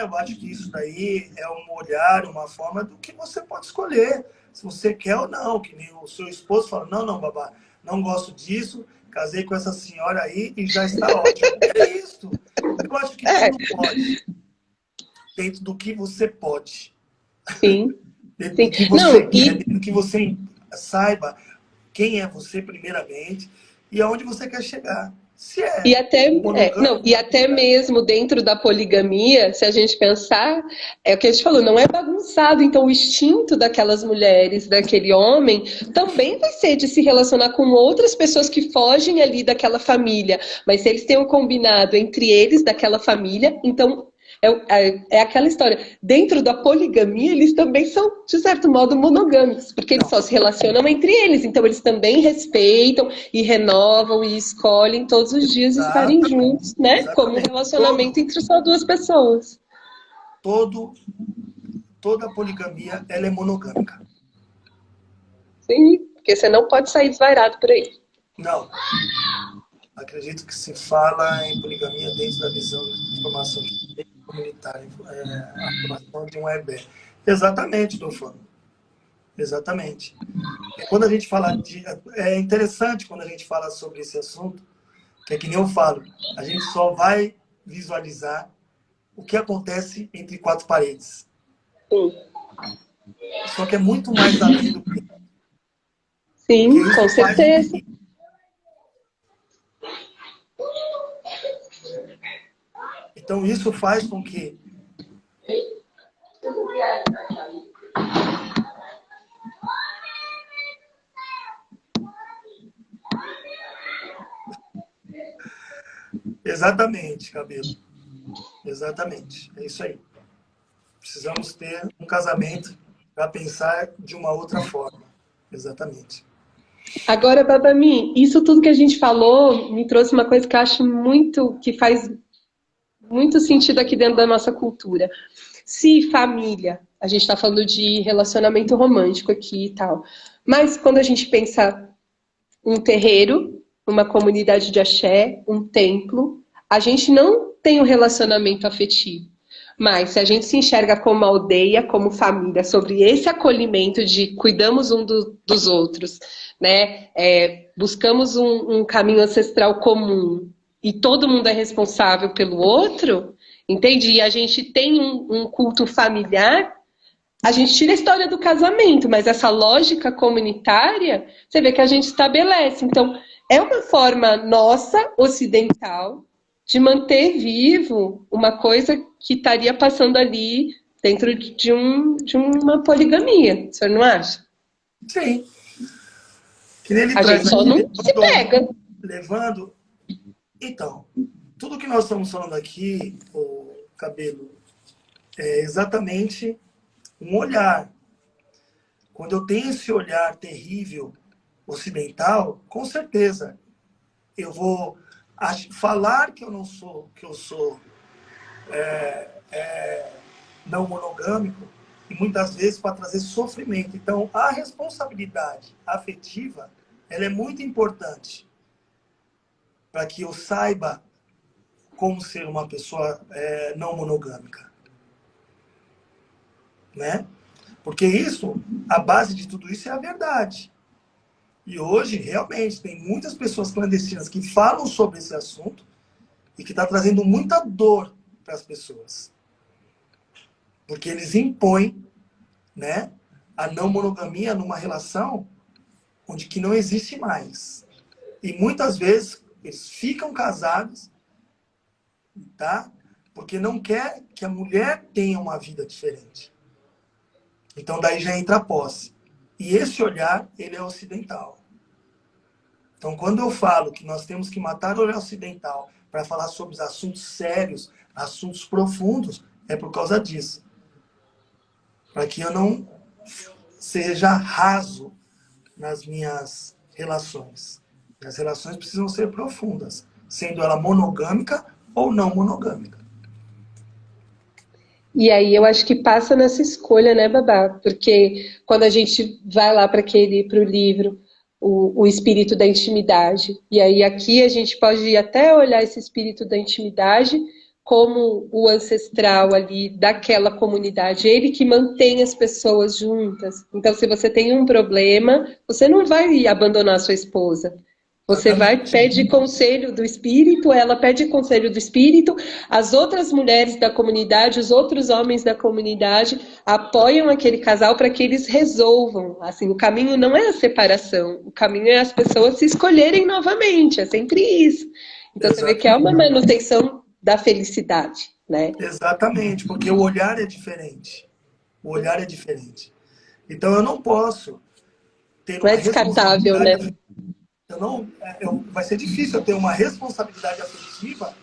eu acho que isso daí é um olhar, uma forma do que você pode escolher. Se você quer ou não, que nem o seu esposo fala, não, não, babá, não gosto disso, casei com essa senhora aí e já está ótimo. É isso. Eu acho que É, tudo pode, dentro do que você pode, sim, dentro sim. do que você Não, quer, dentro do que você saiba quem é você primeiramente e aonde você quer chegar. Se E é até, não, monogâmico, e até mesmo dentro da poligamia, se a gente pensar, é o que a gente falou, não é bagunçado. Então, o instinto daquelas mulheres, daquele homem, também vai ser de se relacionar com outras pessoas que fogem ali daquela família. Mas se eles têm um combinado entre eles, daquela família, então é aquela história. Dentro da poligamia, eles também são, de certo modo, monogâmicos, porque eles não. só se relacionam entre eles. Então, eles também respeitam e renovam e escolhem todos os dias estarem Exatamente. juntos, né? Como um Exatamente. relacionamento entre só duas pessoas. Todo, toda poligamia ela é monogâmica. Sim, porque você não pode sair desvairado por aí. Não. Acredito que se fala em poligamia dentro da visão de formação comunitária, a formação de um EB. Exatamente, estou falando. Exatamente. Quando a gente fala de. É interessante quando a gente fala sobre esse assunto, que é que nem eu falo, a gente só vai visualizar o que acontece entre quatro paredes. Sim, Só que é muito mais além do que... Porque sim, com isso faz com certeza. que... Então, isso faz com que... Exatamente, Cabelo. Exatamente. É isso aí. Precisamos ter um casamento para pensar de uma outra forma. Exatamente. Agora, Babami, isso tudo que a gente falou me trouxe uma coisa que eu acho muito, que faz muito sentido aqui dentro da nossa cultura. Se família, a gente está falando de relacionamento romântico aqui e tal, mas quando a gente pensa um terreiro, uma comunidade de axé, um templo, a gente não tem um relacionamento afetivo. Mas se a gente se enxerga como aldeia, como família, sobre esse acolhimento de cuidamos dos outros, né? Buscamos um caminho ancestral comum e todo mundo é responsável pelo outro, entende? E a gente tem um culto familiar, a gente tira a história do casamento, mas essa lógica comunitária, você vê que a gente estabelece. Então, é uma forma nossa, ocidental, de manter vivo uma coisa que estaria passando ali dentro de uma poligamia. O senhor não acha? Sim. Que nem ele A gente traz só aqui, não se pega. levando... Então, tudo que nós estamos falando aqui, o Cabelo, é exatamente um olhar. Quando eu tenho esse olhar terrível ocidental, com certeza eu vou falar que eu não sou, que eu sou não monogâmico, e muitas vezes para trazer sofrimento. Então, a responsabilidade afetiva, ela é muito importante para que eu saiba como ser uma pessoa não monogâmica, né? Porque isso, a base de tudo isso é a verdade. E hoje, realmente, tem muitas pessoas clandestinas que falam sobre esse assunto e que está trazendo muita dor para as pessoas. Porque eles impõem, né, a não monogamia numa relação onde que não existe mais. E muitas vezes eles ficam casados, tá? Porque não quer que a mulher tenha uma vida diferente. Então daí já entra a posse. E esse olhar, ele é ocidental. Então quando eu falo que nós temos que matar o olhar ocidental para falar sobre os assuntos sérios, assuntos profundos, é por causa disso. Para que eu não seja raso nas minhas relações. As relações precisam ser profundas, sendo ela monogâmica ou não monogâmica. E aí eu acho que passa nessa escolha, né, Babá? Porque quando a gente vai lá para o livro, o espírito da intimidade, e aí aqui a gente pode até olhar esse espírito da intimidade como o ancestral ali daquela comunidade, ele que mantém as pessoas juntas. Então, se você tem um problema, você não vai abandonar a sua esposa. Você vai, Exatamente. pede conselho do espírito, ela pede conselho do espírito, as outras mulheres da comunidade, os outros homens da comunidade apoiam aquele casal para que eles resolvam. Assim, o caminho não é a separação, o caminho é as pessoas se escolherem novamente, é sempre isso. Então você vê que é uma Exatamente. manutenção da felicidade, né? Exatamente, porque o olhar é diferente. O olhar é diferente. Então eu não posso ter Não uma é descartável, responsabilidade né? afetiva. Vai ser difícil eu ter uma responsabilidade afetiva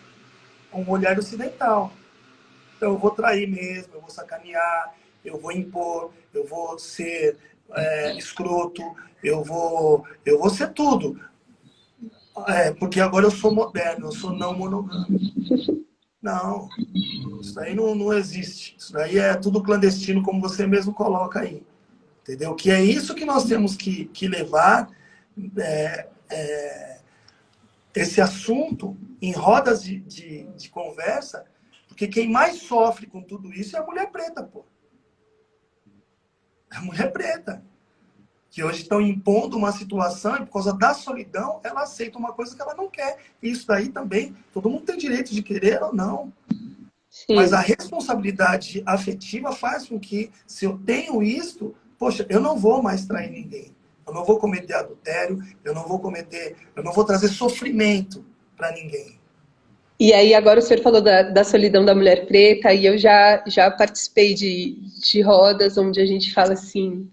com o olhar ocidental. Então eu vou trair mesmo, eu vou sacanear, eu vou impor, eu vou ser escroto, eu vou ser tudo. Porque agora eu sou moderno, eu sou não monogâmico. Não, isso daí não existe. Isso daí é tudo clandestino, como você mesmo coloca aí. Entendeu? Que é isso que nós temos que levar esse assunto em rodas de conversa, porque quem mais sofre com tudo isso é a mulher preta, pô. A mulher preta. Que hoje estão impondo uma situação e por causa da solidão, ela aceita uma coisa que ela não quer. E isso daí também, todo mundo tem direito de querer ou não. Mas a sim. responsabilidade afetiva faz com que, se eu tenho isto, poxa, eu não vou mais trair ninguém. Eu não vou cometer adultério, eu não vou trazer sofrimento para ninguém. E aí, agora o senhor falou da solidão da mulher preta, e eu já participei de rodas onde a gente fala assim,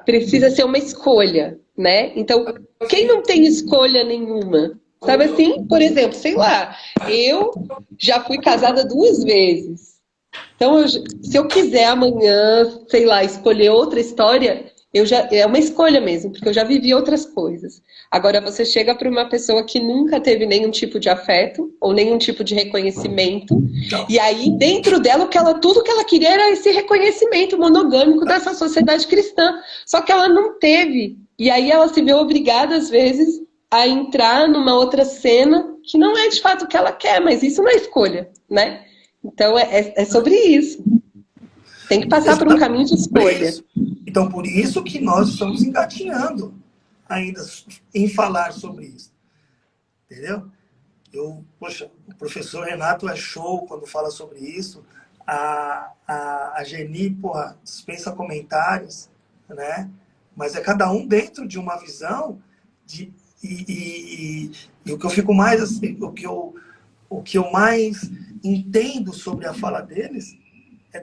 precisa ser uma escolha, né? Então, quem não tem escolha nenhuma? Sabe assim? Por exemplo, sei lá, eu já fui casada 2 vezes. Então, se eu quiser amanhã, sei lá, escolher outra história, é uma escolha mesmo, porque eu já vivi outras coisas. Agora, você chega para uma pessoa que nunca teve nenhum tipo de afeto ou nenhum tipo de reconhecimento, Então, e aí dentro dela, tudo que ela queria era esse reconhecimento monogâmico dessa sociedade cristã. Só que ela não teve. E aí ela se vê obrigada, às vezes, a entrar numa outra cena que não é de fato o que ela quer, mas isso não é escolha, né? Então é sobre isso. Tem que passar por um exatamente caminho de escolha. isso. Então, por isso que nós estamos engatinhando ainda em falar sobre isso. Entendeu? Poxa, o professor Renato é show quando fala sobre isso. A Geni, porra, dispensa comentários, né? Mas é cada um dentro de uma visão de, e o que eu fico mais assim, o que eu mais entendo sobre a fala deles é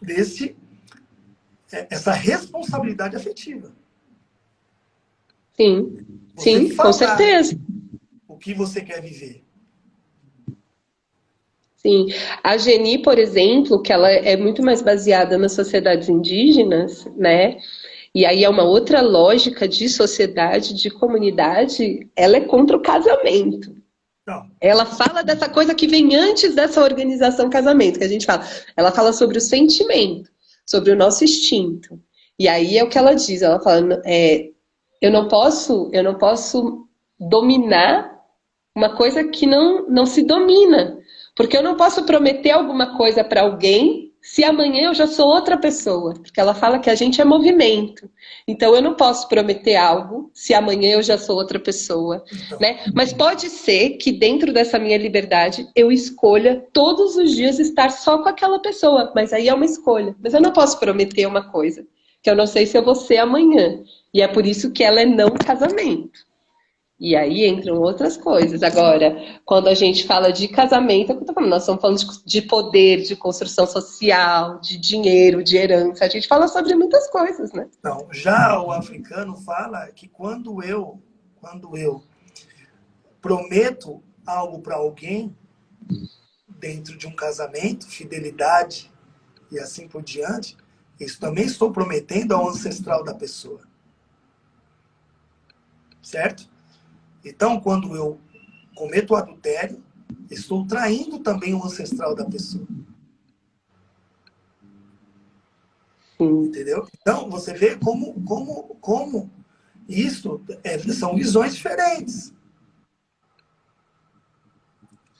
desse, essa responsabilidade afetiva. Sim, Você sim, com falar certeza. o que você quer viver. Sim. A Geni, por exemplo, que ela é muito mais baseada nas sociedades indígenas, né? E aí é uma outra lógica de sociedade, de comunidade, ela é contra o casamento. Não, Ela fala dessa coisa que vem antes dessa organização casamento, que a gente fala. Ela fala sobre o sentimento, sobre o nosso instinto. E aí é o que ela diz, ela fala, eu não posso dominar uma coisa que não se domina. Porque eu não posso prometer alguma coisa para alguém se amanhã eu já sou outra pessoa. Porque ela fala que a gente é movimento. Então eu não posso prometer algo se amanhã eu já sou outra pessoa, então, né? Mas pode ser que dentro dessa minha liberdade eu escolha todos os dias estar só com aquela pessoa. Mas aí é uma escolha. Mas eu não posso prometer uma coisa que eu não sei se eu vou ser amanhã. E é por isso que ela é não casamento. E aí entram outras coisas. Agora, quando a gente fala de casamento, é o que eu tô falando, nós estamos falando de poder, de construção social, de dinheiro, de herança. A gente fala sobre muitas coisas, né? não. Já o africano fala que quando eu prometo algo para alguém dentro de um casamento, fidelidade e assim por diante, isso também estou prometendo ao ancestral da pessoa, certo? Então, quando eu cometo o adultério, estou traindo também o ancestral da pessoa, Sim, entendeu? Então, você vê como isso são visões diferentes,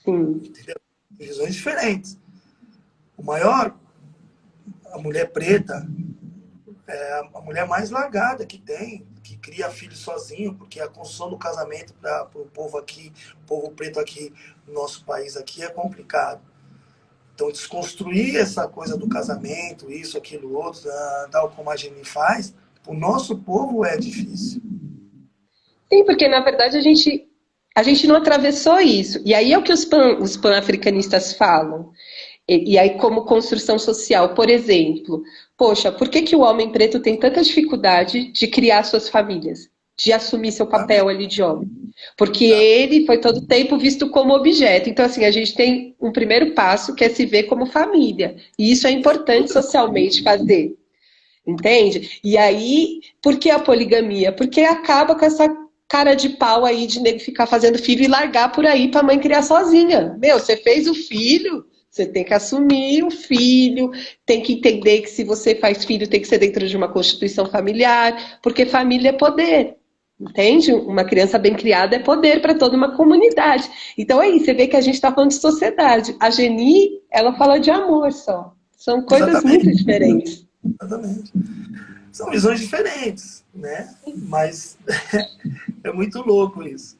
sim, entendeu? Visões diferentes. O maior, a mulher preta, é a mulher mais largada que tem, que cria filhos sozinho, porque a construção do casamento para o povo aqui, o povo preto aqui no nosso país aqui é complicado. Então, desconstruir essa coisa do casamento, isso, aquilo, outro, tal como a Geni faz, o nosso povo é difícil. sim, porque na verdade a gente não atravessou isso. E aí é o que os pan-africanistas falam. E aí, como construção social, por exemplo, poxa, por que que o homem preto tem tanta dificuldade de criar suas famílias, de assumir seu papel Exatamente. ali de homem? Porque ele foi todo tempo visto como objeto. Então, assim, a gente tem um primeiro passo que é se ver como família. E isso é importante socialmente fazer. Entende? E aí, por que a poligamia? Porque acaba com essa cara de pau aí de nego ficar fazendo filho e largar por aí para a mãe criar sozinha. Meu, você fez o filho, você tem que assumir o filho, tem que entender que se você faz filho tem que ser dentro de uma constituição familiar, porque família é poder. Entende? Uma criança bem criada é poder para toda uma comunidade. Então é isso, você vê que a gente está falando de sociedade. A Geni, ela fala de amor só. São coisas muito Exatamente. diferentes. Exatamente. São visões diferentes, né? Mas é muito louco isso.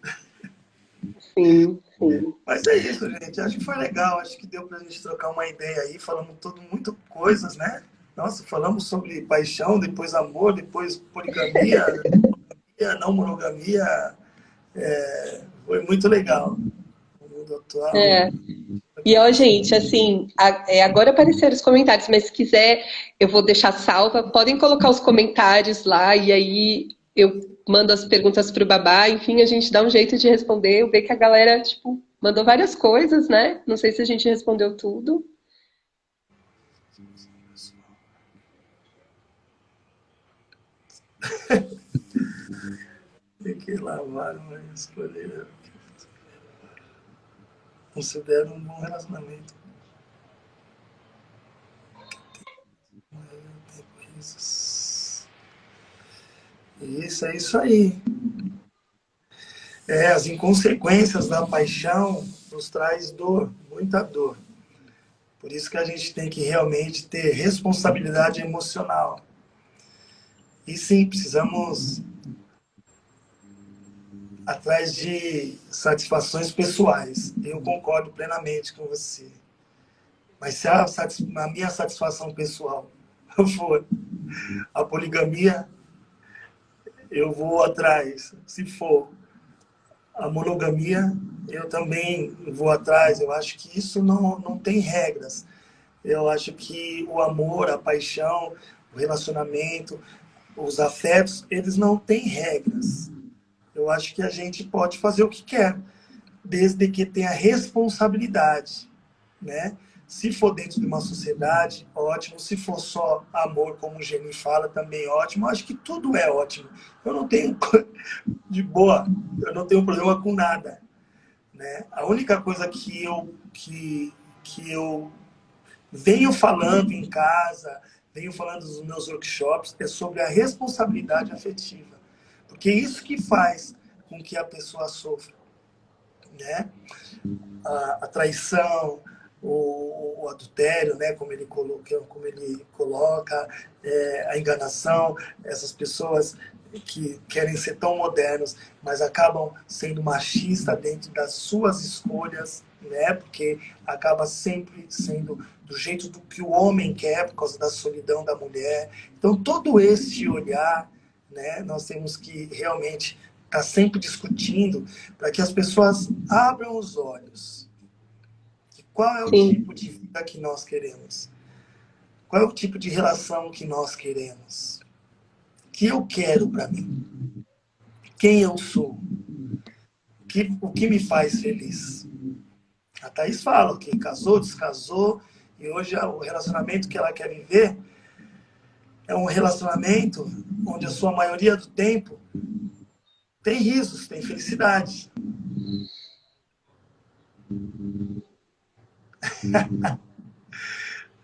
Sim. Sim. Mas é isso, gente. Acho que foi legal. Acho que deu pra gente trocar uma ideia aí. Falamos tudo, muito coisas, né? Nossa, falamos sobre paixão, depois amor, depois poligamia, não monogamia. Foi muito legal. O mundo atual. É. E ó, gente, assim, agora apareceram os comentários, mas se quiser, eu vou deixar salva. Podem colocar os comentários lá e aí eu mando as perguntas pro Babá. Enfim, a gente dá um jeito de responder. Eu vejo que a galera, tipo, mandou várias coisas, né? Não sei se a gente respondeu tudo. Tem que lavar, mas escolher. Considero um bom relacionamento. Isso, é isso aí. As inconsequências da paixão nos traz dor, muita dor. Por isso que a gente tem que realmente ter responsabilidade emocional. E sim, precisamos atrás de satisfações pessoais. Eu concordo plenamente com você. Mas se a minha satisfação pessoal for a poligamia, eu vou atrás. Se for a monogamia, eu também vou atrás. Eu acho que isso não tem regras. Eu acho que o amor, a paixão, o relacionamento, os afetos, eles não têm regras. Eu acho que a gente pode fazer o que quer, desde que tenha responsabilidade, né? Se for dentro de uma sociedade, ótimo. Se for só amor, como o Geni fala, também ótimo. Eu acho que tudo é ótimo. Eu não tenho de boa, eu não tenho problema com nada, né? A única coisa que eu venho falando em casa, venho falando nos meus workshops, é sobre a responsabilidade afetiva. Porque é isso que faz com que a pessoa sofra, né? A traição, o adultério, né? Como ele coloca, a enganação, essas pessoas que querem ser tão modernos, mas acabam sendo machistas dentro das suas escolhas, né? Porque acaba sempre sendo do jeito do que o homem quer, por causa da solidão da mulher. Então, todo esse olhar, né? Nós temos que realmente estar sempre discutindo para que as pessoas abram os olhos. Qual é o Sim. tipo de vida que nós queremos? Qual é o tipo de relação que nós queremos? O que eu quero para mim? Quem eu sou? O que me faz feliz? A Thaís fala que casou, descasou, e hoje o relacionamento que ela quer viver é um relacionamento onde a sua maioria do tempo tem risos, tem felicidade.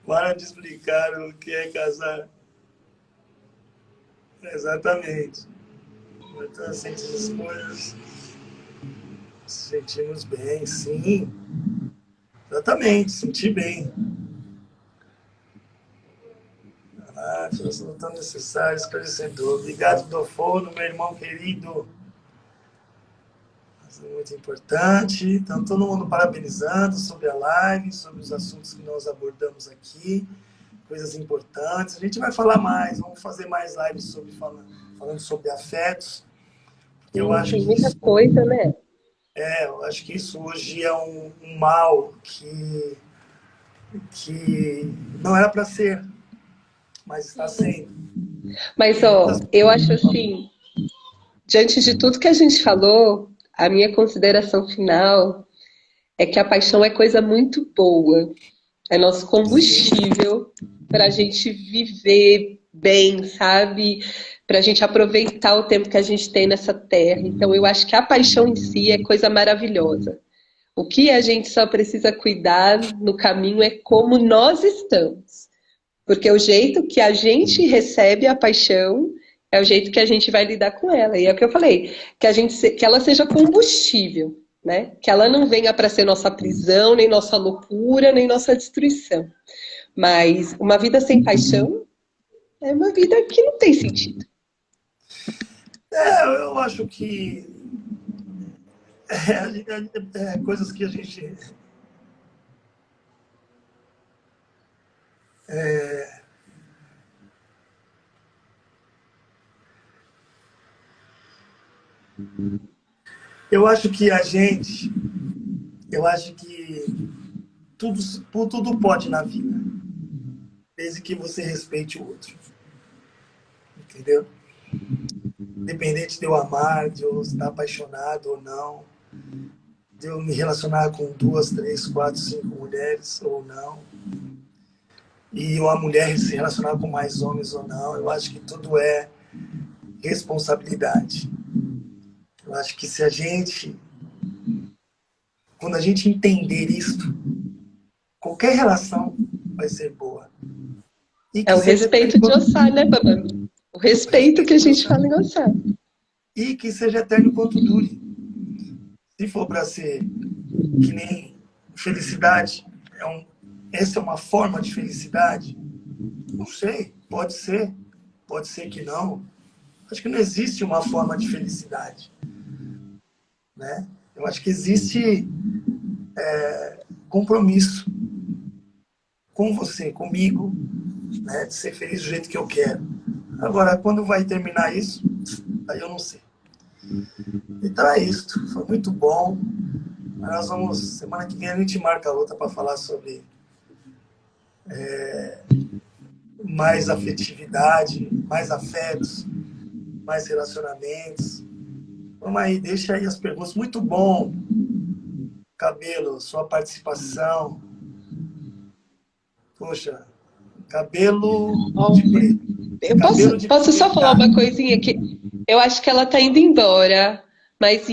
Para de explicar o que é casar. Exatamente. Então, assim, essas coisas, sentimos bem, sim. Exatamente, sentir bem. Elas não tão necessárias, esclarecedor. Obrigado, Dofono, meu irmão querido. Isso é muito importante. Então, todo mundo parabenizando sobre a live, sobre os assuntos que nós abordamos aqui, coisas importantes. A gente vai falar mais, vamos fazer mais lives falando sobre afetos. Eu Sim, acho tem que muita isso, coisa, né? eu acho que isso hoje é um mal que não era para ser, mas está sendo. Mas, E muitas. ó, eu acho assim, diante de tudo que a gente falou, a minha consideração final é que a paixão é coisa muito boa. É nosso combustível para a gente viver bem, sabe? Para a gente aproveitar o tempo que a gente tem nessa terra. Então, eu acho que a paixão em si é coisa maravilhosa. O que a gente só precisa cuidar no caminho é como nós estamos. Porque o jeito que a gente recebe a paixão é o jeito que a gente vai lidar com ela. E é o que eu falei, que ela seja combustível, né? Que ela não venha para ser nossa prisão, nem nossa loucura, nem nossa destruição. Mas uma vida sem paixão é uma vida que não tem sentido. Eu acho que coisas que a gente... Eu acho que tudo, tudo pode na vida, desde que você respeite o outro, entendeu? Independente de eu amar, de eu estar apaixonado ou não, de eu me relacionar com 2, 3, 4, 5 mulheres ou não, e uma mulher se relacionar com mais homens ou não, eu acho que tudo é responsabilidade. Eu acho que quando a gente entender isto, qualquer relação vai ser boa. E É que o seja respeito de Ossá, né, Babami? O respeito que a gente fala em Ossá. E que seja eterno enquanto dure. Se for para ser que nem felicidade, essa é uma forma de felicidade? Não sei, pode ser que não. Acho que não existe uma forma de felicidade, né? Eu acho que existe compromisso com você, comigo, né? De ser feliz do jeito que eu quero. Agora, quando vai terminar isso, aí eu não sei. Então é isso, foi muito bom. Nós vamos, semana que vem a gente marca outra para falar sobre mais afetividade, mais afetos, mais relacionamentos. Vamos aí, deixa aí as perguntas. Muito bom, Cabelo, sua participação. Poxa, cabelo de preto. Eu Cabelo de posso só falar preta. uma coisinha que eu acho que ela tá indo embora, mas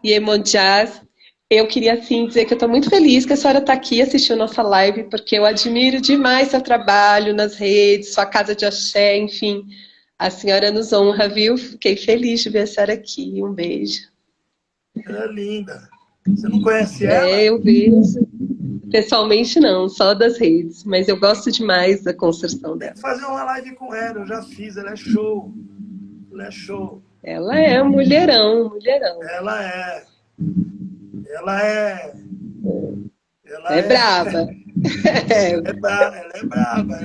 Iemonjas, eu queria assim dizer que eu estou muito feliz que a senhora está aqui assistindo nossa live, porque eu admiro demais seu trabalho nas redes, sua casa de axé, enfim. A senhora nos honra, viu? Fiquei feliz de ver a senhora aqui. Um beijo. Ela é linda. Você não conhece É, ela? eu vejo. Pessoalmente não, só das redes, mas eu gosto demais da construção Tem dela. que fazer uma live com ela. Eu já fiz, ela é show. Ela é show. Ela é um mulherão, mulherão. Ela é. Ela é. Ela É é. braba. Ela é braba.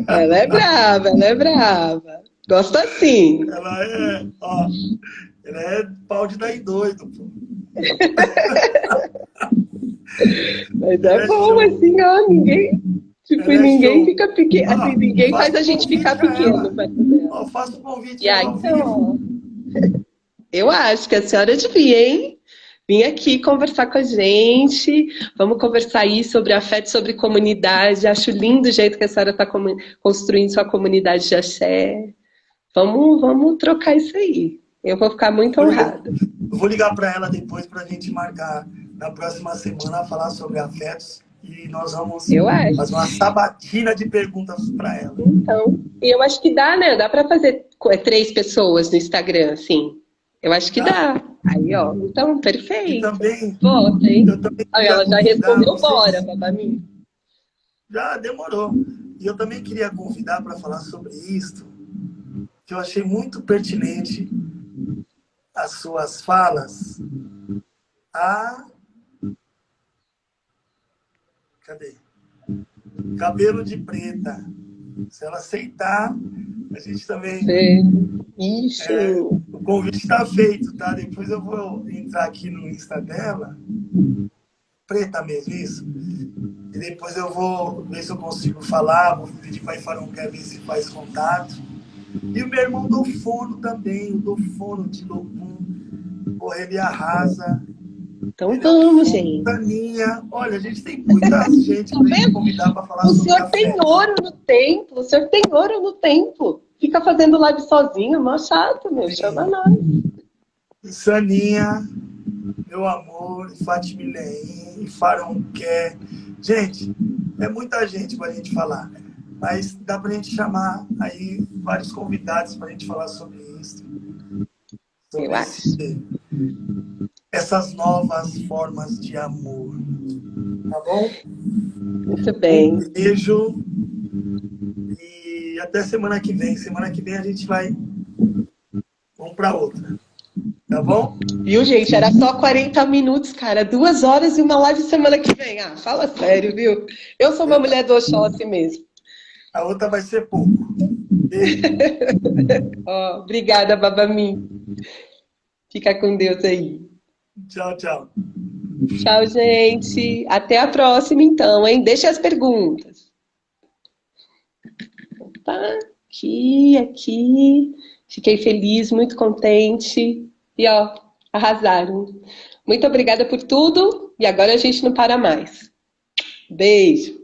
Ela é braba, ela é braba. Gosto assim. Ela é. Ó, ela é pau de dar em doido, pô. Mas Ela é é bom show. assim, ó, ninguém, tipo, Ela é ninguém show. fica pequeno, assim, Ó, ninguém faz faço a um gente ficar convite a pequeno ela. perto dela. Ó, faço um convite E a ela aí, ao então, vivo. ó, eu acho que a senhora devia, hein? Vim aqui conversar com a gente. Vamos conversar aí sobre afeto, sobre comunidade. Acho lindo o jeito que a senhora está construindo sua comunidade de axé. Vamos trocar isso aí. Eu vou ficar muito Vou ligar, honrada. vou ligar para ela depois para a gente marcar na próxima semana falar sobre afetos e nós vamos Eu acho. fazer uma sabatina de perguntas para ela. Então, e eu acho que dá, né? Dá para fazer 3 pessoas no Instagram, assim. Eu acho que Tá? dá. Aí, ó. Então, E perfeito. também Vota, hein? eu também Aí queria ela já convidar respondeu, bora, vocês. babami. Já demorou. E eu também queria convidar para falar sobre isto, que eu achei muito pertinente as suas falas. A cadê? Cabelo de preta. Se ela aceitar, a gente também. Isso. O convite está feito, tá? Depois eu vou entrar aqui no Insta dela. Preta mesmo, isso. E depois eu vou ver se eu consigo falar. Vou pedir para Ifarão quer ver se faz contato. E o meu irmão Dofono também, o Dofono de Lopum. Porra, ele arrasa. Então Ele é um vamos, gente. fodaninha. Olha, a gente tem muita gente Tá pra gente vendo? convidar para falar O sobre senhor tem afeto. ouro no templo, o senhor tem ouro no templo. Fica fazendo live sozinho, mó chato, meu. Chama nós. Saninha, meu amor, Fatimileim, Farão quer. Gente, é muita gente para a gente falar. Mas dá para a gente chamar aí vários convidados para a gente falar sobre isso. Eu Sobre acho. essas novas formas de amor. Tá bom? Muito Um bem. beijo. E até semana que vem. Semana que vem a gente vai. Vamos para outra. Tá bom? Viu, gente? Era só 40 minutos, cara. 2 horas e uma live semana que vem. Ah, fala sério, viu? Eu sou uma mulher do Oxóssi mesmo. A outra vai ser pouco. Beijo. Ó, obrigada, Babami. Fica com Deus aí. Tchau, tchau. Tchau, gente. Até a próxima, então, hein? Deixa as perguntas. Opa, aqui. Fiquei feliz, muito contente. E, ó, arrasaram. Muito obrigada por tudo. E agora a gente não para mais. Beijo.